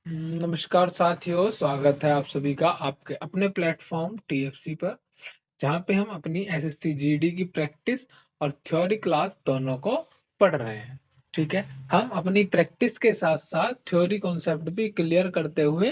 नमस्कार साथियों, स्वागत है आप सभी का आपके अपने प्लेटफॉर्म टीएफसी पर, जहाँ पे हम अपनी एसएससी जीडी की प्रैक्टिस और थ्योरी क्लास दोनों को पढ़ रहे हैं। ठीक है, हम अपनी प्रैक्टिस के साथ साथ थ्योरी कॉन्सेप्ट भी क्लियर करते हुए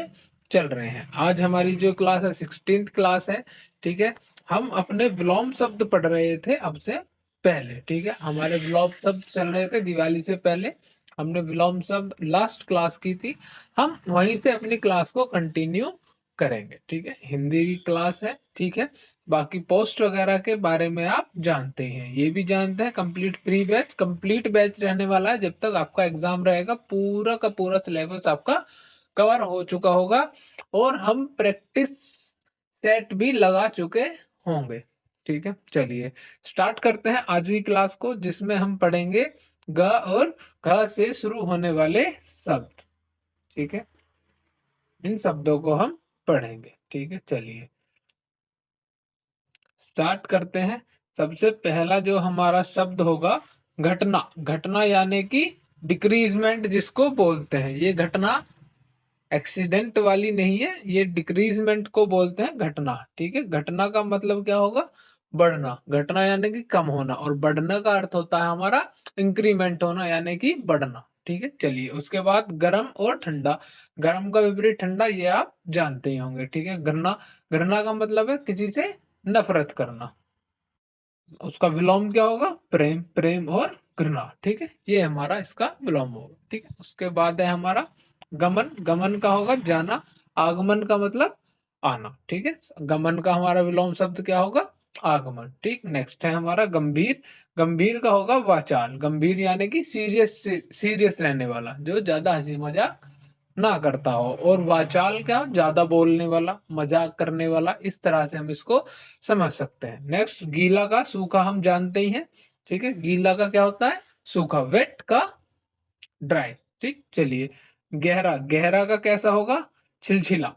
चल रहे हैं। आज हमारी जो क्लास है 16th क्लास है। ठीक है, हम अपने विलोम शब्द पढ़ रहे थे अब से पहले। ठीक है, हमारे विलोम शब्द चल रहे थे दिवाली से पहले। हमने विलोम शब्द लास्ट क्लास की थी, हम वहीं से अपनी क्लास को कंटिन्यू करेंगे। ठीक है, हिंदी की क्लास है। ठीक है, बाकी पोस्ट वगैरह के बारे में आप जानते हैं, ये भी जानते हैं। कंप्लीट बैच रहने वाला है। जब तक आपका एग्जाम रहेगा पूरा का पूरा सिलेबस आपका कवर हो चुका होगा और हम प्रैक्टिस सेट भी लगा चुके होंगे। ठीक है, चलिए स्टार्ट करते हैं आज की क्लास को, जिसमें हम पढ़ेंगे ग और घ से शुरू होने वाले शब्द। ठीक है, इन शब्दों को हम पढ़ेंगे। ठीक है, चलिए स्टार्ट करते हैं। सबसे पहला जो हमारा शब्द होगा घटना। घटना यानी कि डिक्रीजमेंट जिसको बोलते हैं। ये घटना एक्सीडेंट वाली नहीं है, ये डिक्रीजमेंट को बोलते हैं घटना। ठीक है, घटना का मतलब क्या होगा? बढ़ना। घटना यानी कि कम होना, और बढ़ने का अर्थ होता है हमारा इंक्रीमेंट होना यानी कि बढ़ना। ठीक है, चलिए उसके बाद गर्म और ठंडा। गर्म का विपरीत ठंडा, ये आप जानते ही होंगे। ठीक है, घृणा। घृणा का मतलब है किसी से नफरत करना। उसका विलोम क्या होगा? प्रेम। प्रेम और घृणा। ठीक है, ये हमारा इसका विलोम होगा। ठीक है, उसके बाद है हमारा गमन। गमन का होगा जाना। आगमन का मतलब आना। ठीक है, गमन का हमारा विलोम शब्द क्या होगा? आगमन। ठीक, नेक्स्ट है हमारा गंभीर। गंभीर का होगा वाचाल। गंभीर यानी कि सीरियस सीरियस रहने वाला, जो ज्यादा हंसी मजाक ना करता हो। और वाचाल क्या? ज्यादा बोलने वाला, मजाक करने वाला। इस तरह से हम इसको समझ सकते हैं। नेक्स्ट गीला का सूखा हम जानते ही हैं। ठीक है, गीला का क्या होता है? सूखा। वेट का ड्राई। ठीक, चलिए गहरा। गहरा का कैसा होगा? छिलछिला।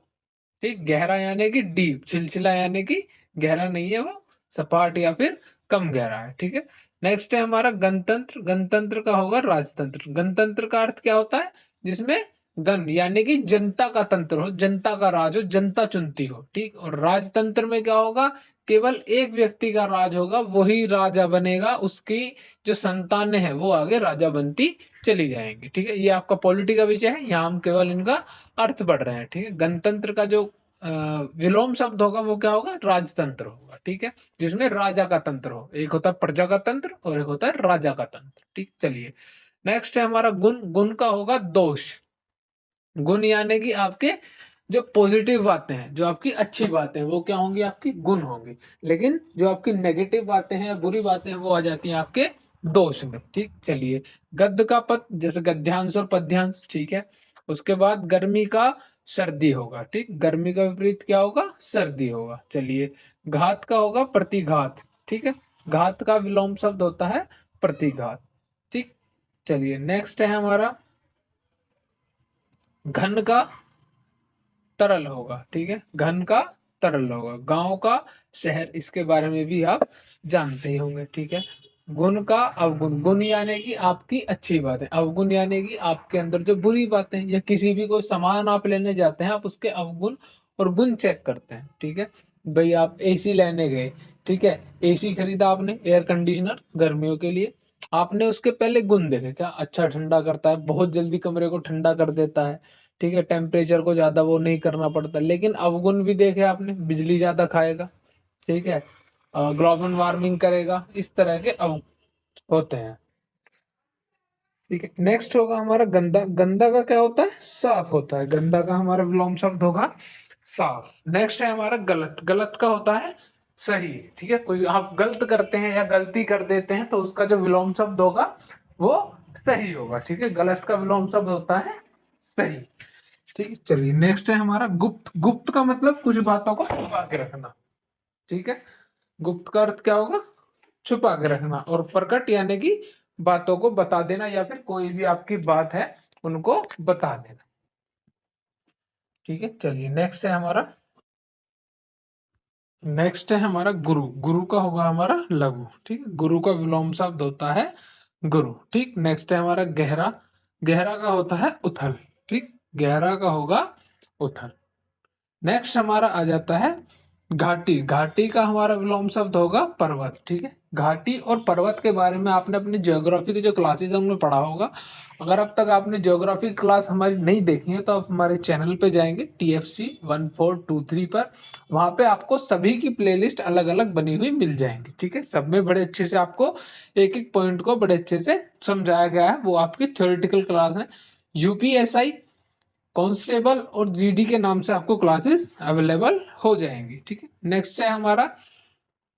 ठीक, गहरा यानी कि डीप, छिलछिला यानी कि गहरा नहीं है वो, सपाट या फिर कम गहरा है। ठीक है, नेक्स्ट है हमारा गणतंत्र। गणतंत्र का होगा राजतंत्र। गणतंत्र का अर्थ क्या होता है? जिसमें गण यानी कि जनता का तंत्र हो, जनता का राज हो, जनता चुनती हो। ठीक, और राजतंत्र में क्या होगा? केवल एक व्यक्ति का राज होगा, वही राजा बनेगा, उसकी जो संतानें हैं वो आगे राजा बनती चली जाएंगी। ठीक है, ये आपका पॉलिटी का विषय है, यहाँ हम केवल इनका अर्थ पढ़ रहे हैं। ठीक है, गणतंत्र का जो विलोम शब्द होगा वो क्या होगा? राजतंत्र होगा। ठीक है, जिसमें राजा का तंत्र हो। एक होता है प्रजा का तंत्र और एक होता है राजा का तंत्र। ठीक, चलिए नेक्स्ट है हमारा गुण। गुण का होगा दोष। गुण यानी कि आपके जो पॉजिटिव बातें हैं, जो आपकी अच्छी बातें हैं, वो क्या होंगी? आपकी गुण होंगी। लेकिन जो आपकी नेगेटिव बातें हैं या बुरी बातें हैं, वो आ जाती हैं आपके दोष में। ठीक, चलिए गद्य का पद, जैसे गद्यांश और पद्यांश। ठीक है, उसके बाद गर्मी का सर्दी होगा। ठीक, गर्मी का विपरीत क्या होगा? सर्दी होगा। चलिए घात का होगा प्रतिघात। ठीक है, घात का विलोम शब्द होता है प्रतिघात। ठीक, चलिए नेक्स्ट है हमारा घन का तरल होगा। ठीक है, घन का तरल होगा। गांव का शहर, इसके बारे में भी आप जानते ही होंगे। ठीक है, गुण का अवगुण। गुण यानी कि आपकी अच्छी बातें, अवगुण यानी कि आपके अंदर जो बुरी बातें, या किसी भी कोई सामान आप लेने जाते हैं, आप उसके अवगुण और गुण चेक करते हैं। ठीक है, भाई आप एसी लेने गए। ठीक है, एसी खरीदा आपने, एयर कंडीशनर गर्मियों के लिए। आपने उसके पहले गुण देखे, क्या अच्छा ठंडा करता है, बहुत जल्दी कमरे को ठंडा कर देता है। ठीक है, टेम्परेचर को ज्यादा वो नहीं करना पड़ता। लेकिन अवगुण भी देखे आपने, बिजली ज्यादा खाएगा। ठीक है, ग्लोबल वार्मिंग करेगा, इस तरह के होते हैं। ठीक है, नेक्स्ट होगा हमारा गंदा। गंदा का क्या होता है? साफ होता है। गंदा का हमारा विलोम शब्द होगा साफ। नेक्स्ट है हमारा गलत। गलत का होता है सही। ठीक है, कोई आप गलत करते हैं या गलती कर देते हैं, तो उसका जो विलोम शब्द होगा वो सही होगा। ठीक है, गलत का विलोम शब्द होता है सही। ठीक है, चलिए नेक्स्ट है हमारा गुप्त। गुप्त का मतलब कुछ बातों को छुपा के रखना। ठीक है, गुप्त का अर्थ क्या होगा? छुपा के रखना। और प्रकट यानी कि बातों को बता देना, या फिर कोई भी आपकी बात है उनको बता देना। ठीक है, चलिए नेक्स्ट है हमारा गुरु। गुरु का होगा हमारा लघु। ठीक है, गुरु का विलोम शब्द होता है गुरु। ठीक, नेक्स्ट है हमारा गहरा। गहरा का होता है उथल। ठीक, गहरा का होगा उथल। नेक्स्ट हमारा आ जाता है घाटी। घाटी का हमारा विलोम शब्द होगा पर्वत। ठीक है, घाटी और पर्वत के बारे में आपने अपनी ज्योग्राफी की जो क्लासेज है उनमें पढ़ा होगा। अगर अब तक आपने ज्योग्राफी क्लास हमारी नहीं देखी है तो आप हमारे चैनल पे जाएंगे TFC 1423 पर। वहां पे आपको सभी की प्लेलिस्ट अलग अलग बनी हुई मिल जाएंगी। ठीक है, सब में बड़े अच्छे से आपको एक एक पॉइंट को बड़े अच्छे से समझाया गया है। वो आपकी थ्योरेटिकल क्लास है। UPSI कांस्टेबल और GD के नाम से आपको क्लासेस अवेलेबल हो जाएंगी। ठीक है, नेक्स्ट है हमारा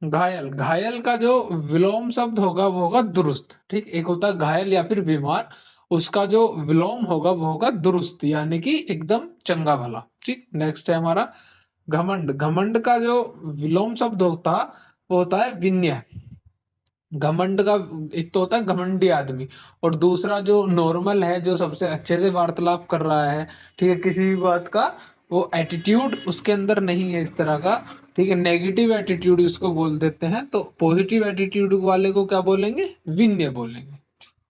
घायल। घायल का जो विलोम शब्द होगा वो होगा दुरुस्त। ठीक, एक होता है घायल या फिर बीमार, उसका जो विलोम होगा वो होगा दुरुस्त, यानी कि एकदम चंगा भला। ठीक, नेक्स्ट है हमारा घमंड। घमंड का जो विलोम शब्द होता वो होता है विनय। घमंड का एक तो होता है घमंडी आदमी, और दूसरा जो नॉर्मल है, जो सबसे अच्छे से वार्तालाप कर रहा है, ठीक है, किसी भी बात का वो एटीट्यूड उसके अंदर नहीं है इस तरह का। ठीक है, नेगेटिव एटीट्यूड इसको बोल देते हैं। तो पॉजिटिव एटीट्यूड वाले को क्या बोलेंगे? विनय बोलेंगे।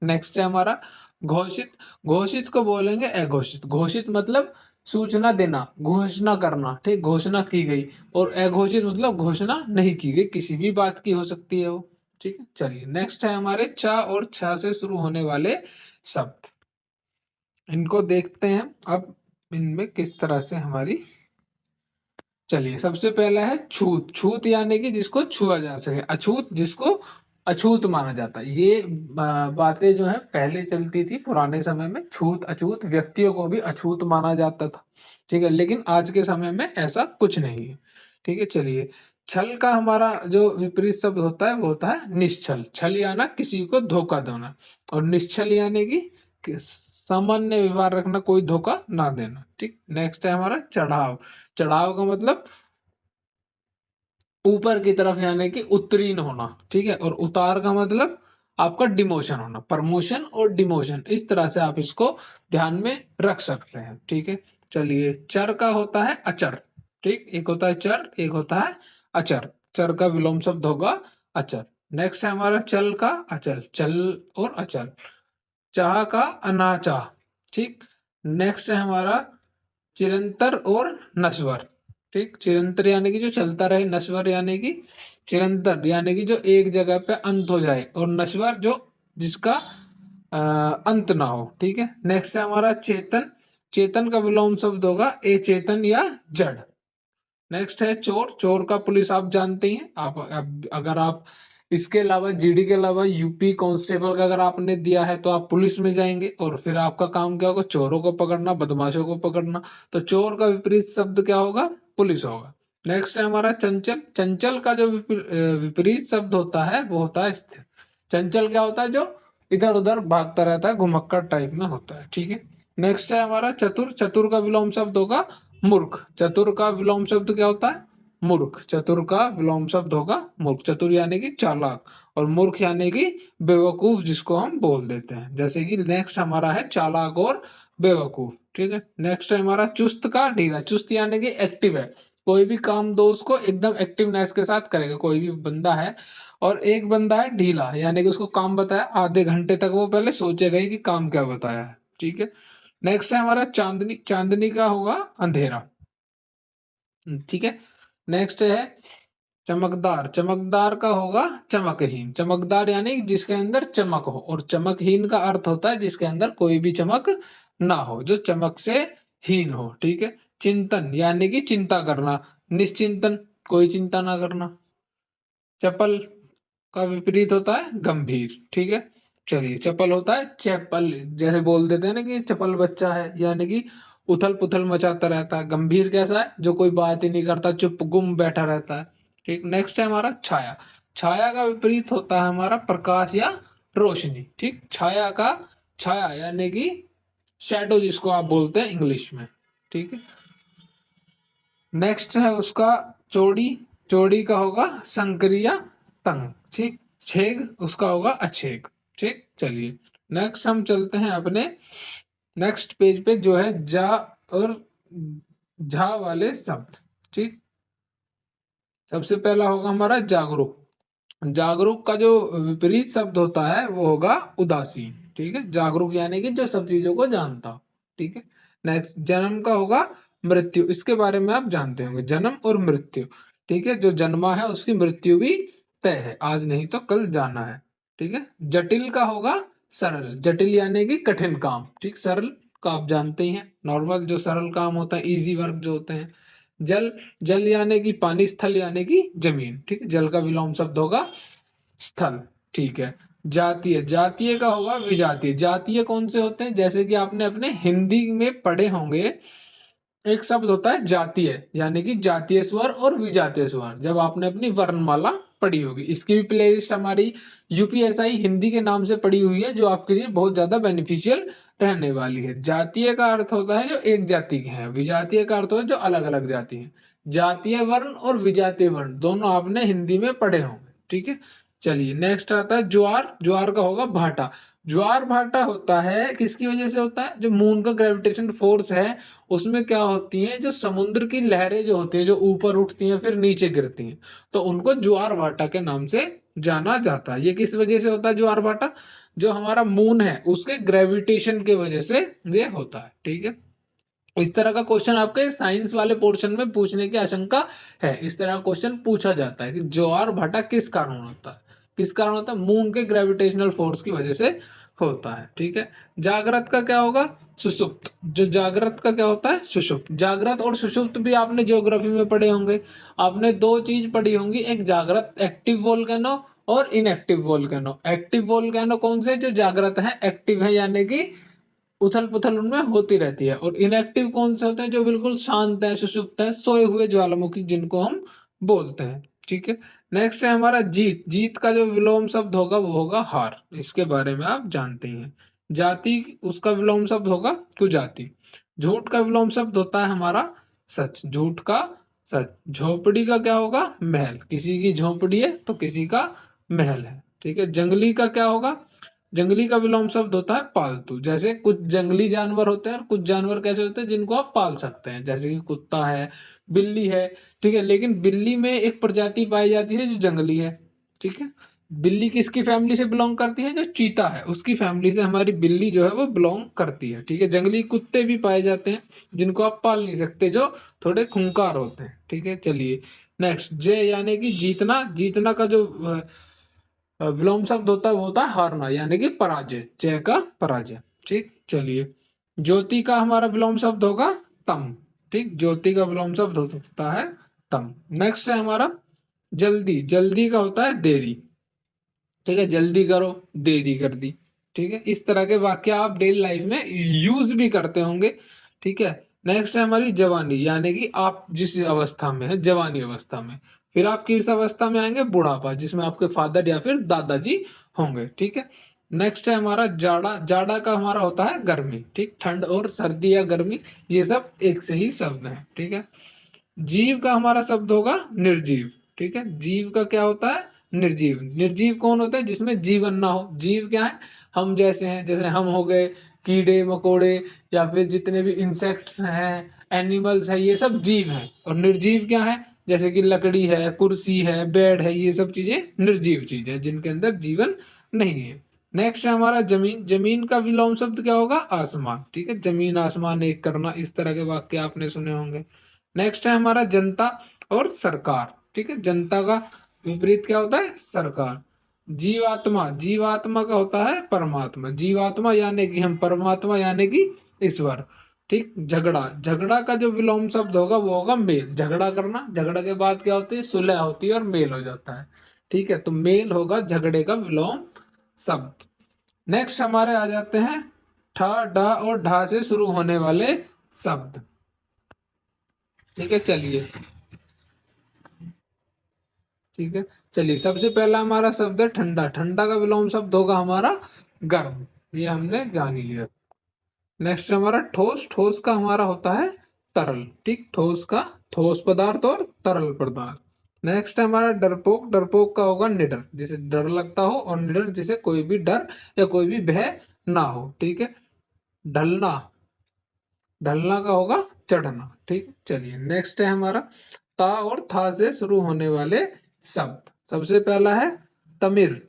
नेक्स्ट है हमारा घोषित। घोषित को बोलेंगे अघोषित। घोषित मतलब सूचना देना, घोषणा करना। ठीक, घोषणा की गई। और अघोषित मतलब घोषणा नहीं की गई, किसी भी बात की हो सकती है वो। ठीक है, चलिए नेक्स्ट है हमारे च और छ से शुरू होने वाले शब्द। इनको देखते हैं अब इनमें किस तरह से हमारी। चलिए, सबसे पहला है छूत। छूत यानी कि जिसको छुआ जा सके। अछूत जिसको अछूत माना जाता है। ये बातें जो है पहले चलती थी पुराने समय में। छूत अछूत व्यक्तियों को भी अछूत माना जाता था। ठीक है, लेकिन आज के समय में ऐसा कुछ नहीं है। ठीक है, चलिए छल का हमारा जो विपरीत शब्द होता है वो होता है निश्छल। छल याना किसी को धोखा देना, और निश्छल यानी कि सामान्य व्यवहार रखना, कोई धोखा ना देना। ठीक, नेक्स्ट है हमारा चढ़ाव। चढ़ाव का मतलब ऊपर की तरफ यानी कि उत्तीर्ण होना। ठीक है, और उतार का मतलब आपका डिमोशन होना। प्रमोशन और डिमोशन, इस तरह से आप इसको ध्यान में रख सकते हैं। ठीक है, चलिए चर का होता है अचर। ठीक, एक होता है चर, एक होता है अचर। चर का विलोम शब्द होगा अचर। नेक्स्ट है हमारा चल का अचल। चल और अचल। चाह का अनाचाह। ठीक, नेक्स्ट है हमारा चिरंतर और नश्वर। ठीक, चिरंतर यानी कि जो चलता रहे, नश्वर यानी कि चिरंतर यानी कि जो एक जगह पे अंत हो जाए, और नश्वर जो जिसका अंत ना हो। ठीक है, नेक्स्ट है हमारा चेतन। चेतन का विलोम शब्द होगा ए चेतन या जड़। नेक्स्ट है चोर। चोर का पुलिस आप जानते ही हैं। अगर आप इसके अलावा GD के अलावा UP कांस्टेबल का अगर आपने दिया है तो आप पुलिस में जाएंगे, और फिर आपका काम क्या होगा? चोरों को पकड़ना, बदमाशों को पकड़ना। तो चोर का विपरीत शब्द क्या होगा? पुलिस होगा। नेक्स्ट है हमारा चंचल। चंचल का जो विपरीत शब्द होता है वो होता है स्थिर। चंचल क्या होता है? जो इधर उधर भागता रहता है, घुमक्कड़ टाइप में होता है। ठीक है, नेक्स्ट है हमारा चतुर। चतुर का विलोम शब्द होगा मूर्ख। चतुर का विलोम शब्द क्या होता है? मूर्ख। चतुर का विलोम शब्द होगा मूर्ख। चतुर यानी कि चालाक, और मूर्ख यानी कि बेवकूफ, जिसको हम बोल देते हैं। जैसे कि नेक्स्ट हमारा है चालाक और बेवकूफ। ठीक है, नेक्स्ट है हमारा चुस्त का ढीला। चुस्त यानी कि एक्टिव है, कोई भी काम दो उसको एकदम एक्टिवनेस के साथ करेगा। कोई भी बंदा है, और एक बंदा है ढीला, यानी कि उसको काम बताया आधे घंटे तक वो पहले सोचेगा ही कि काम क्या बताया है। ठीक है, नेक्स्ट है हमारा चांदनी। चांदनी का होगा अंधेरा। ठीक है, नेक्स्ट है चमकदार। चमकदार का होगा चमकहीन। चमकदार यानी कि जिसके अंदर चमक हो, और चमकहीन का अर्थ होता है जिसके अंदर कोई भी चमक ना हो, जो चमक से हीन हो। ठीक है, चिंतन यानी कि चिंता करना। निश्चिंतन, कोई चिंता ना करना। चपल का विपरीत होता है गंभीर। ठीक है, चलिए चपल होता है चैपल, जैसे बोल देते हैं ना कि चपल बच्चा है, यानी कि उथल पुथल मचाता रहता है। गंभीर कैसा है? जो कोई बात ही नहीं करता, चुप गुम बैठा रहता है। ठीक, नेक्स्ट है हमारा छाया। छाया का विपरीत होता है हमारा प्रकाश या रोशनी। ठीक, छाया का छाया यानी कि शैडो, जिसको आप बोलते हैं इंग्लिश में। ठीक है, नेक्स्ट है उसका चौड़ी। चौड़ी का होगा संक्रिया तंग। ठीक, छेग उसका होगा अछेग। ठीक, चलिए नेक्स्ट हम चलते हैं अपने नेक्स्ट पेज पे, जो है जा और झा वाले शब्द। ठीक, सबसे पहला होगा हमारा जागरूक। जागरूक का जो विपरीत शब्द होता है वो होगा उदासीन। ठीक है, जागरूक यानी कि जो सब चीजों को जानता हो। ठीक है, नेक्स्ट जन्म का होगा मृत्यु, इसके बारे में आप जानते होंगे, जन्म और मृत्यु। ठीक है, जो जन्मा है उसकी मृत्यु भी तय है, आज नहीं तो कल जाना है। ठीक है, जटिल का होगा सरल, जटिल यानी कि कठिन काम। ठीक, सरल का आप जानते ही हैं, नॉर्मल जो सरल काम होता है, इजी वर्क जो होते हैं। जल, जल यानी कि पानी, स्थल यानी कि जमीन। ठीक है, जल का विलोम शब्द होगा स्थल। ठीक है, जातीय, जातीय का होगा विजातीय। जातीय कौन से होते हैं, जैसे कि आपने अपने हिंदी में पढ़े होंगे, एक शब्द होता है जातीय, यानी कि जातीय स्वर और विजातीय स्वर, जब आपने अपनी वर्णमाला पढ़ी होगी। इसकी भी प्लेलिस्ट हमारी यूपीएसआई हिंदी के नाम से पड़ी हुई है, जो आपके लिए बहुत ज्यादा बेनिफिशियल रहने वाली है। जातीय का अर्थ होता है जो एक जाति के हैं, विजातीय का अर्थ होता है जो अलग अलग जाति हैं। जातीय वर्ण और विजातीय वर्ण दोनों आपने हिंदी में पढ़े होंगे। ठीक है, चलिए नेक्स्ट आता है ज्वार। ज्वार का होगा भाटा। ज्वार भाटा होता है किसकी वजह से होता है, जो मून का ग्रेविटेशन फोर्स है उसमें क्या होती है, जो समुद्र की लहरें जो होती है, जो ऊपर उठती हैं फिर नीचे गिरती हैं, तो उनको ज्वार भाटा के नाम से जाना जाता है। ये किस वजह से होता है ज्वार भाटा, जो हमारा मून है उसके ग्रेविटेशन के वजह से ये होता है। ठीक है, इस तरह का क्वेश्चन आपके साइंस वाले पोर्शन में पूछने की आशंका है। इस तरह का क्वेश्चन पूछा जाता है कि ज्वार भाटा किस कारण होता है, किस कारण होता है, मून के ग्रेविटेशनल फोर्स की वजह से होता है। ठीक है, जागृत का क्या होगा, सुषुप्त। जो जागृत का क्या होता है, सुषुप्त। जागृत और सुषुप्त भी आपने ज्योग्राफी में पढ़े होंगे। आपने दो चीज पढ़ी होंगी, एक जागृत एक्टिव वोल्केनो और इनएक्टिव वोल्केनो। एक्टिव वोल्केनो कौन से, जो जागृत है, एक्टिव है यानी कि उथल पुथल उनमें होती रहती है। और इनएक्टिव कौन से होते हैं, जो बिल्कुल शांत है, सुषुप्त है, सोए हुए ज्वालामुखी, जिनको हम बोलते हैं। ठीक है, नेक्स्ट है हमारा जीत। जीत का जो विलोम शब्द होगा वो होगा हार, इसके बारे में आप जानते हैं। जाति, उसका विलोम शब्द होगा कुजाति। झूठ का विलोम शब्द होता है हमारा सच, झूठ का सच। झोपड़ी का क्या होगा, महल। किसी की झोपड़ी है तो किसी का महल है। ठीक है, जंगली का क्या होगा, जंगली का विलोम शब्द होता है पालतू। जैसे कुछ जंगली जानवर होते हैं और कुछ जानवर कैसे होते हैं जिनको आप पाल सकते हैं, जैसे कि कुत्ता है, बिल्ली है। ठीक है, लेकिन बिल्ली में एक प्रजाति पाई जाती है जो जंगली है। ठीक है, बिल्ली किसकी फैमिली से बिलोंग करती है, जो चीता है उसकी फैमिली से हमारी बिल्ली जो है वो बिलोंग करती है। ठीक है, जंगली कुत्ते भी पाए जाते हैं जिनको आप पाल नहीं सकते, जो थोड़े खूंखार होते हैं। ठीक है, चलिए नेक्स्ट, जय यानी कि जीतना। जीतना का जो विलोम शब्द होता है वो होता है हारना, यानी कि पराजय, जय का पराजय। ठीक, चलिए ज्योति का हमारा विलोम शब्द होगा तम। ठीक, ज्योति का विलोम शब्द होता है तम। नेक्स्ट है हमारा जल्दी। जल्दी का होता है देरी। ठीक है, जल्दी करो, देरी कर दी। ठीक है, इस तरह के वाक्य आप डेली लाइफ में यूज भी करते होंगे। ठीक है, नेक्स्ट है हमारी जवानी, यानी कि आप जिस अवस्था में है, जवानी अवस्था में। फिर आप किस अवस्था में आएंगे, बुढ़ापा, जिसमें आपके फादर या फिर दादाजी होंगे। ठीक है, नेक्स्ट है हमारा जाड़ा। जाड़ा का हमारा होता है गर्मी। ठीक, ठंड और सर्दी या गर्मी ये सब एक से ही शब्द है। ठीक है, जीव का हमारा शब्द होगा निर्जीव। ठीक है, जीव का क्या होता है, निर्जीव। निर्जीव कौन होता है, जिसमें जीवन ना हो। जीव क्या है, हम जैसे हैं, जैसे हम हो गए कीड़े मकोड़े, या फिर जितने भी इंसेक्ट्स हैं, एनिमल्स है, ये सब जीव हैं। और निर्जीव क्या है, जैसे कि लकड़ी है, कुर्सी है, बेड है, ये सब चीजें निर्जीव चीज है जिनके अंदर जीवन नहीं है। नेक्स्ट है हमारा जमीन। जमीन का विलोम शब्द क्या होगा, आसमान। ठीक है, जमीन आसमान एक करना, इस तरह के वाक्य आपने सुने होंगे। नेक्स्ट है हमारा जनता और सरकार। ठीक है, जनता का विपरीत क्या होता है, सरकार। जीवात्मा, जीवात्मा का होता है परमात्मा। जीवात्मा यानी कि हम, परमात्मा यानी कि ईश्वर। ठीक, झगड़ा, झगड़ा का जो विलोम शब्द होगा वो होगा मेल। झगड़ा करना, झगड़ा के बाद क्या होती है, सुलह होती है और मेल हो जाता है। ठीक है, तो मेल होगा झगड़े का विलोम शब्द। नेक्स्ट हमारे आ जाते हैं ठा, डा और ढा से शुरू होने वाले शब्द। ठीक है, चलिए, ठीक है, चलिए सबसे पहला हमारा शब्द है ठंडा। ठंडा का विलोम शब्द होगा हमारा गर्म, ये हमने जान ही लिया। नेक्स्ट हमारा ठोस। ठोस का हमारा होता है तरल। ठीक, ठोस का ठोस पदार्थ और तरल पदार्थ। नेक्स्ट है हमारा डरपोक। डरपोक का होगा निडर, जिसे डर लगता हो, और निडर जिसे कोई भी डर या कोई भी भय ना हो। ठीक है, ढलना। ढलना का होगा चढ़ना। ठीक, चलिए नेक्स्ट है हमारा ता और था से शुरू होने वाले शब्द। सबसे पहला है तमिर।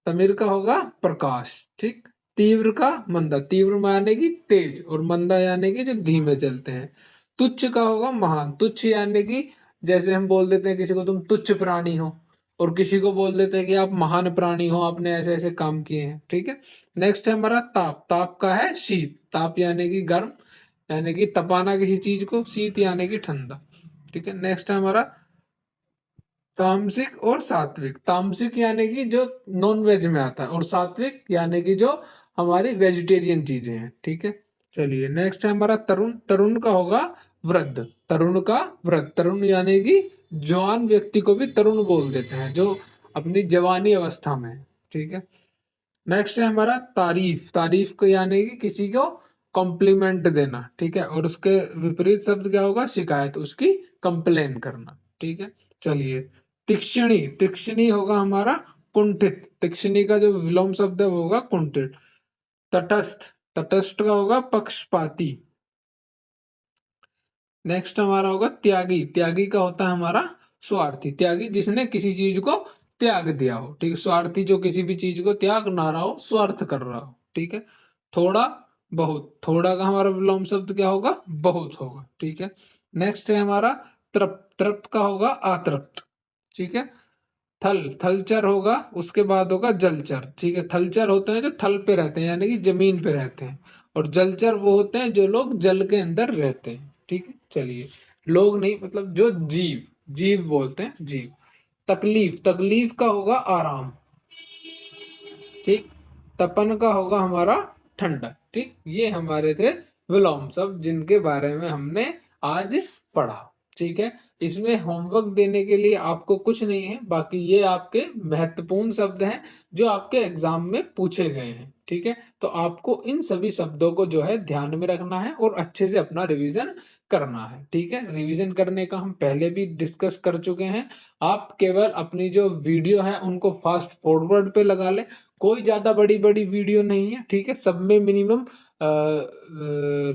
तमिर का होगा प्रकाश। ठीक, तीव्र का मंदा, तीव्र यानी कि तेज और मंदा यानी कि जो धीमे चलते हैं। तुच्छ का होगा महान, तुच्छ यानी कि जैसे हम बोल देते हैं किसी को तुम तुच्छ प्राणी हो, और किसी को बोल देते हैं कि आप महान प्राणी हो, आपने ऐसे ऐसे काम किए हैं। ठीक है। नेक्स्ट है हमारा ताप, ताप का है शीत, ताप यानी कि गर्म, यानी कि तपाना किसी चीज को, शीत यानी कि ठंडा। ठीक है। नेक्स्ट है हमारा तामसिक और सात्विक, तामसिक यानी कि जो नॉन वेज में आता है, और सात्विक यानी कि जो हमारी वेजिटेरियन चीजें हैं। ठीक है। चलिए नेक्स्ट है हमारा तरुण, तरुण का होगा वृद्ध, तरुण का वृद्ध, तरुण यानी कि जवान व्यक्ति को भी तरुण बोल देते हैं, जो अपनी जवानी अवस्था में है। ठीक है। नेक्स्ट है हमारा तारीफ, तारीफ को यानी कि किसी को कॉम्प्लीमेंट देना। ठीक है। और उसके विपरीत शब्द क्या होगा, शिकायत, उसकी कंप्लेन करना। ठीक है। चलिए तीक्ष्णी, तीक्ष्णी होगा हमारा कुंठित, तीक्ष्णी का जो विलोम शब्द है वो होगा कुंठित। तटस्थ, तटस्थ का होगा पक्षपाती। नेक्स्ट हमारा होगा त्यागी, त्यागी का होता है हमारा स्वार्थी, त्यागी जिसने किसी चीज को त्याग दिया हो। ठीक है। स्वार्थी जो किसी भी चीज को त्याग ना रहा हो, स्वार्थ कर रहा हो। ठीक है। थोड़ा बहुत, थोड़ा का हमारा विलोम शब्द क्या होगा, बहुत होगा। ठीक है। नेक्स्ट है हमारा तृप्त, तृप्त का होगा अतृप्त। ठीक है। थल, थलचर होगा, उसके बाद होगा जलचर। ठीक है। थलचर होते हैं जो थल पे रहते हैं यानी कि जमीन पे रहते हैं, और जलचर वो होते हैं जो लोग जल के अंदर रहते हैं। ठीक है। चलिए लोग नहीं, मतलब जो जीव, जीव बोलते हैं, जीव। तकलीफ, तकलीफ का होगा आराम। ठीक। तपन का होगा हमारा ठंडा। ठीक। ये हमारे थे विलोम शब्द जिनके बारे में हमने आज पढ़ा। ठीक है। इसमें होमवर्क देने के लिए आपको कुछ नहीं है, बाकी ये आपके महत्वपूर्ण शब्द हैं जो आपके एग्जाम में पूछे गए हैं। ठीक है। तो आपको इन सभी शब्दों को जो है ध्यान में रखना है और अच्छे से अपना रिवीजन करना है। ठीक है। रिवीजन करने का हम पहले भी डिस्कस कर चुके हैं। आप केवल अपनी जो वीडियो है उनको फास्ट फॉरवर्ड पे लगा ले, कोई ज्यादा बड़ी बड़ी वीडियो नहीं है। ठीक है। सब में मिनिमम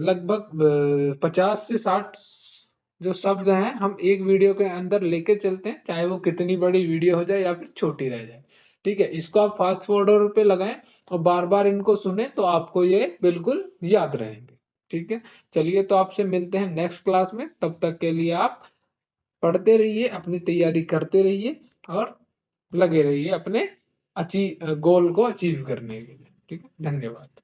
लगभग 50 से 60 जो शब्द हैं हम एक वीडियो के अंदर लेके चलते हैं, चाहे वो कितनी बड़ी वीडियो हो जाए या फिर छोटी रह जाए। ठीक है। इसको आप फास्ट फॉरवर्ड पे लगाएं और बार बार इनको सुने तो आपको ये बिल्कुल याद रहेंगे। ठीक है। चलिए तो आपसे मिलते हैं नेक्स्ट क्लास में, तब तक के लिए आप पढ़ते रहिए, अपनी तैयारी करते रहिए और लगे रहिए अपने गोल को अचीव करने के लिए। ठीक है। धन्यवाद।